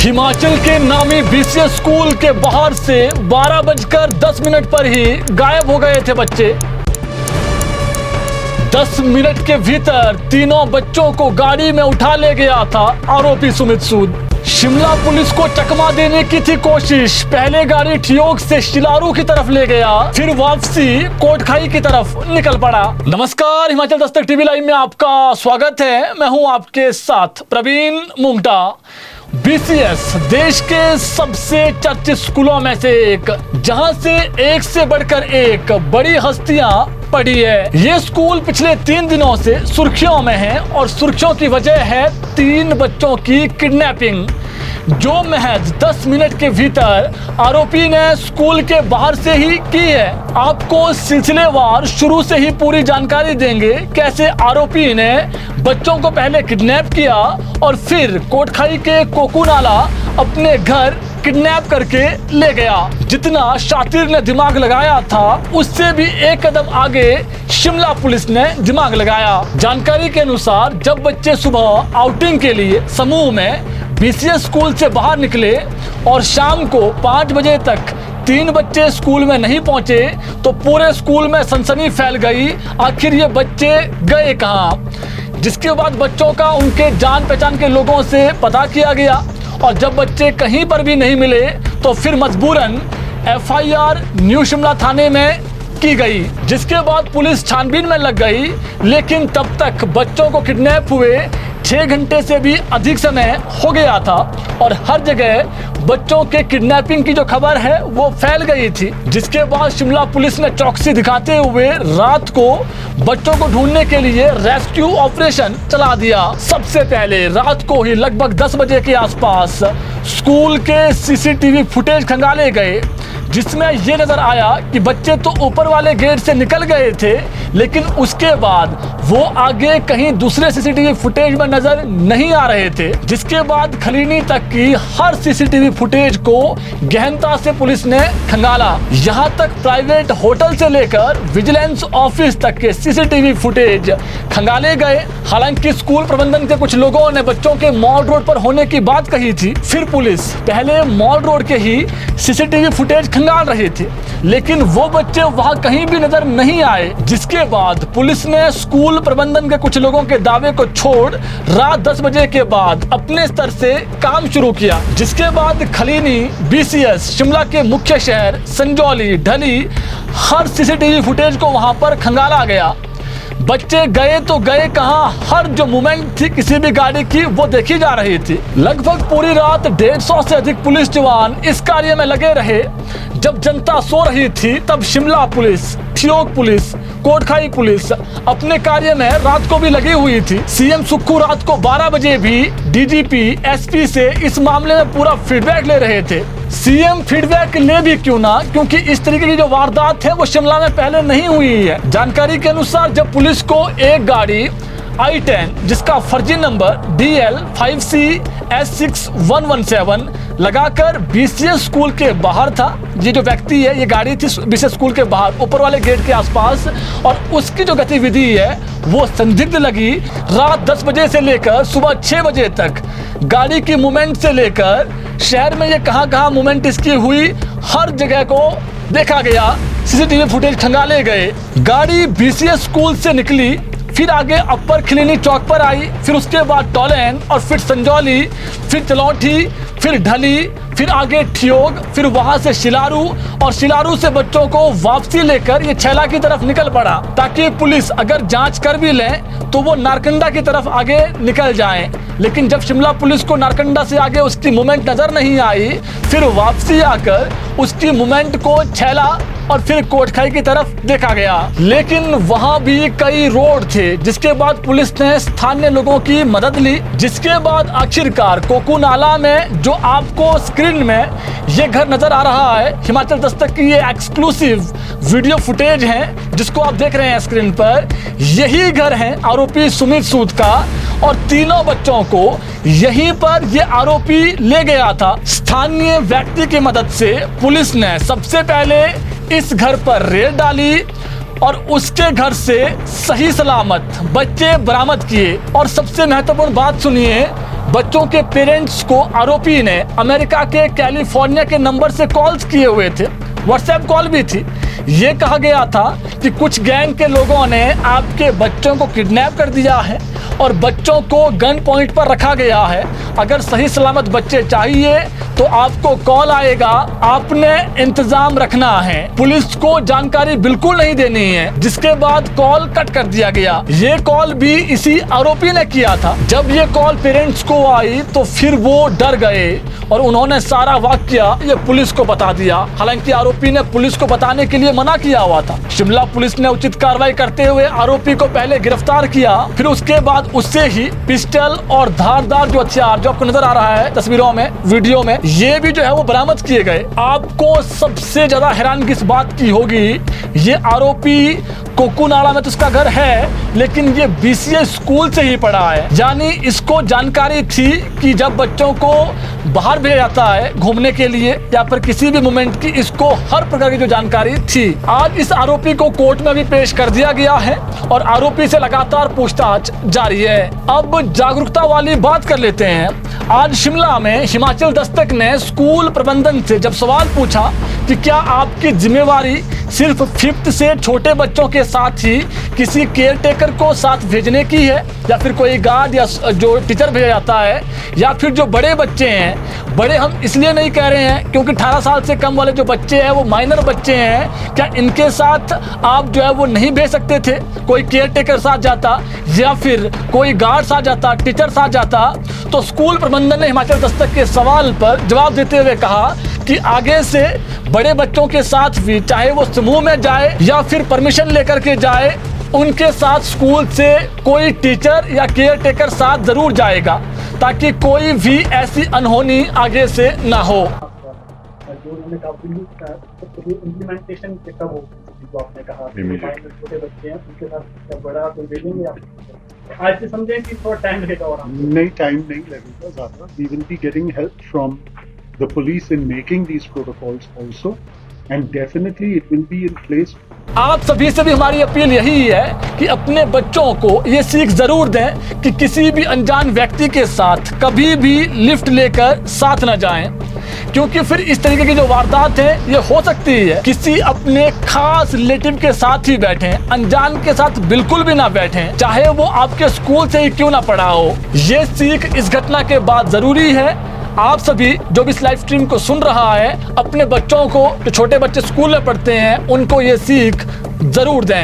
हिमाचल के नामी BCS school के बाहर से 12:10 पर ही गायब हो गए थे बच्चे। 10 मिनट के भीतर तीनों बच्चों को गाड़ी में उठा ले गया था आरोपी सुमित सूद। शिमला पुलिस को चकमा देने की थी कोशिश। पहले गाड़ी ठियोग से शिलारू की तरफ ले गया, फिर वापसी कोटखाई की तरफ निकल पड़ा। नमस्कार, हिमाचल दस्तक टीवी लाइव में आपका स्वागत है। मैं हूं आपके साथ प्रवीण मुंगटा। बीसीएस देश के सबसे चर्चित स्कूलों में से एक, जहां से बढ़कर एक बड़ी हस्तियां पड़ी है। ये स्कूल पिछले 3 दिनों से सुर्खियों में है और सुर्खियों की वजह है 3 बच्चों की किडनैपिंग, जो महज 10 मिनट के भीतर आरोपी ने स्कूल के बाहर से ही की है। आपको सिलसिलेवार शुरू से ही पूरी जानकारी देंगे, कैसे आरोपी ने बच्चों को पहले किडनैप किया और फिर कोटखाई के कोकुनाला अपने घर किडनैप करके ले गया। जितना शातिर ने दिमाग लगाया था, उससे भी एक कदम आगे शिमला पुलिस ने दिमाग लगाया। जानकारी के अनुसार जब बच्चे सुबह आउटिंग के लिए समूह में बीसीएस स्कूल से बाहर निकले और शाम को 5 बजे तक 3 बच्चे स्कूल में नहीं पहुंचे, तो पूरे स्कूल में सनसनी फैल गई। आखिर ये बच्चे गए कहाँ? जिसके बाद बच्चों का उनके जान पहचान के लोगों से पता किया गया और जब बच्चे कहीं पर भी नहीं मिले तो फिर मजबूरन एफआईआर न्यू शिमला थाने में की गई, जिसके बाद पुलिस छानबीन में लग गई। लेकिन तब तक बच्चों को किडनैप हुए 6 घंटे से भी अधिक समय हो गया था और हर जगह बच्चों के किडनैपिंग की जो खबर है वो फैल गई थी। जिसके बाद शिमला पुलिस ने चौकसी दिखाते हुए रात को बच्चों को ढूंढने के लिए रेस्क्यू ऑपरेशन चला दिया। सबसे पहले रात को ही लगभग 10 बजे के आसपास स्कूल के सीसीटीवी फुटेज खंगाले गए, जिसमें ये नजर आया कि बच्चे तो ऊपर वाले गेट से निकल गए थे, लेकिन उसके बाद वो आगे कहीं दूसरे सीसीटीवी फुटेज में नजर नहीं आ रहे थे। जिसके बाद खलीनी तक की हर सीसीटीवी फुटेज को गहनता से पुलिस ने खंगाला। यहाँ तक प्राइवेट होटल से लेकर विजिलेंस ऑफिस तक के सीसीटीवी फुटेज खंगाले गए। हालांकि स्कूल प्रबंधन के कुछ लोगों ने बच्चों के मॉल रोड पर होने की बात कही थी, फिर पुलिस पहले मॉल रोड के ही सीसीटीवी फुटेज खंगाल रहे थे, लेकिन वो बच्चे वहां कहीं भी नजर नहीं आए। जिसके बाद पुलिस ने स्कूल प्रबंधन के कुछ लोगों के दावे को छोड़ रात 10 बजे के बाद अपने स्तर से काम शुरू किया। जिसके बाद खलीनी, बीसीएस, शिमला के मुख्य शहर संजौली, ढली, हर सीसीटीवी फुटेज को वहां पर खंगाला गया। बच्चे गए तो गए कहां? हर जो मूवमेंट थी किसी भी गाड़ी की वो देखी जा रही थी। लगभग पूरी रात 150 से अधिक पुलिस जवान इस कार्य में लगे रहे। जब जनता सो रही थी तब Shimla police, Theog police, Kotkhai police अपने कार्य में रात को भी लगी हुई थी। सीएम सुक्खू रात को 12 बजे भी डीजीपी, एसपी से इस मामले में पूरा फीडबैक ले रहे थे। सीएम फीडबैक ले भी क्यों ना, क्योंकि इस तरीके की जो वारदात है वो शिमला में पहले नहीं हुई है। जानकारी के अनुसार जब पुलिस को एक गाड़ी I-10 जिसका फर्जी नंबर DL 5CS6117 लगाकर बीसीएस स्कूल के बाहर था, ये जो व्यक्ति है ये गाड़ी थी बीसीएस स्कूल के बाहर ऊपर वाले गेट के आसपास, और उसकी जो गतिविधि है वो संदिग्ध लगी। रात 10 बजे से लेकर सुबह 6 बजे तक गाड़ी की मूवमेंट से लेकर शहर में ये कहाँ मूवमेंट इसकी हुई, हर जगह को देखा गया। सीसीटीवी फुटेज खंगाले गए। गाड़ी बीसीएस स्कूल से निकली, फिर आगे अपर खलीनी चौक पर आई, फिर उसके बाद टोलेन और फिर संजौली, फिर चलौठी, फिर ढली, फिर आगे ठियोग, फिर वहां से शिलारू और शिलारू से बच्चों को वापसी लेकर ये छैला की तरफ निकल पड़ा, ताकि पुलिस अगर जांच कर भी ले तो वो नारकंडा की तरफ आगे निकल जाए। लेकिन जब शिमला पुलिस को नारकंडा से आगे उसकी मूवमेंट नजर नहीं आई, फिर वापसी आकर उसकी मूवमेंट को छैला और फिर कोटखाई की तरफ देखा गया। लेकिन वहां भी कई रोड थे, जिसके बाद पुलिस ने स्थानीय लोगों की मदद ली। जिसके बाद आखिरकार कोकुनाला में जो आपको स्क्रीन में ये घर नजर आ रहा है, हिमाचल दस्तक की ये एक्सक्लूसिव वीडियो फुटेज है जिसको आप देख रहे हैं स्क्रीन पर, यही घर है आरोपी सुमित सूद का और तीनों बच्चों को यहीं पर ये आरोपी ले गया था। स्थानीय व्यक्ति की मदद से पुलिस ने सबसे पहले इस घर पर रेड डाली और उसके घर से सही सलामत बच्चे बरामद किए। और सबसे महत्वपूर्ण बात सुनिए, बच्चों के पेरेंट्स को आरोपी ने अमेरिका के कैलिफोर्निया के नंबर से कॉल्स किए हुए थे, व्हाट्सएप कॉल भी थी। ये कहा गया था कि कुछ गैंग के लोगों ने आपके बच्चों को किडनैप कर दिया है और बच्चों को गन पॉइंट पर रखा गया है। अगर सही सलामत बच्चे चाहिए तो आपको कॉल आएगा, आपने इंतजाम रखना है, पुलिस को जानकारी बिल्कुल नहीं देनी है। जिसके बाद कॉल कट कर दिया गया। ये कॉल भी इसी आरोपी ने किया था। जब ये कॉल पेरेंट्स को आई तो फिर वो डर गए और उन्होंने सारा वाकया ये पुलिस को बता दिया। हालांकि आरोपी ने पुलिस को बताने के लिए मना किया हुआ था। शिमला पुलिस ने उचित कार्रवाई करते हुए आरोपी को पहले गिरफ्तार किया, फिर उसके बाद उससे ही पिस्टल और धारदार जो हथियार जो आपको नजर आ रहा है तस्वीरों में, वीडियो में, ये भी जो है वो बरामद किए गए। आपको सबसे ज्यादा हैरानगी इस बात की होगी, ये आरोपी कोकुनाड़ा में तो उसका घर है, लेकिन ये BCA स्कूल से ही पढ़ा है। यानी इसको जानकारी थी कि जब बच्चों को बाहर भेजा जाता है घूमने के लिए या फिर किसी भी मोमेंट की, इसको हर प्रकार की जो जानकारी थी। आज इस आरोपी को कोर्ट में भी पेश कर दिया गया है और आरोपी से लगातार पूछताछ जारी है। अब जागरूकता वाली बात कर लेते हैं। आज शिमला में हिमाचल दस्तक ने स्कूल प्रबंधन से जब सवाल पूछा कि क्या आपकी जिम्मेवारी सिर्फ 5th से छोटे बच्चों के साथ ही किसी केयर टेकर को साथ भेजने की है या फिर कोई गार्ड या जो टीचर भेजा जाता है, या फिर जो बड़े बच्चे हैं, बड़े हम इसलिए नहीं कह रहे हैं क्योंकि 18 साल से कम वाले जो बच्चे हैं वो माइनर बच्चे हैं, क्या इनके साथ आप जो है वो नहीं भेज सकते थे? कोई केयर टेकर साथ जाता या फिर कोई गार्ड साथ जाता, टीचर साथ जाता? तो स्कूल प्रबंधन ने हिमाचल दस्तक के सवाल पर जवाब देते हुए कहा कि आगे से बड़े बच्चों के साथ भी, चाहे वो समूह में जाए या फिर परमिशन लेकर के जाए, उनके साथ स्कूल से कोई टीचर या केयर टेकर साथ जरूर जाएगा ताकि कोई भी ऐसी अनहोनी आगे से ना हो। जो उन्होंने कहा तो इम्प्लीमेंटेशन कब हो, जो आपने कहा छोटे बच्चे हैं उनके साथ बड़ा तो भेजेंगे आप? आज से समझें कि थोड़ा टाइम लगेगा और नहीं, टाइम नहीं लगेगा ज़्यादा। We will be getting help from the police in making these protocols also, and definitely it will be in place. आप सभी से भी हमारी अपील यही है कि अपने बच्चों को ये सीख जरूर दें कि किसी भी अनजान व्यक्ति के साथ कभी भी लिफ्ट लेकर साथ न जाएं, क्योंकि फिर इस तरीके की जो वारदात है ये हो सकती है। किसी अपने खास रिलेटिव के साथ ही बैठें, अनजान के साथ बिल्कुल भी ना बैठें, चाहे वो आपके स्कूल से ही क्यों ना पढ़ा हो। ये सीख इस घटना के बाद जरूरी है। आप सभी जो भी इस लाइव स्ट्रीम को सुन रहा है, अपने बच्चों को, जो छोटे बच्चे स्कूल में पढ़ते हैं, उनको ये सीख जरूर दें।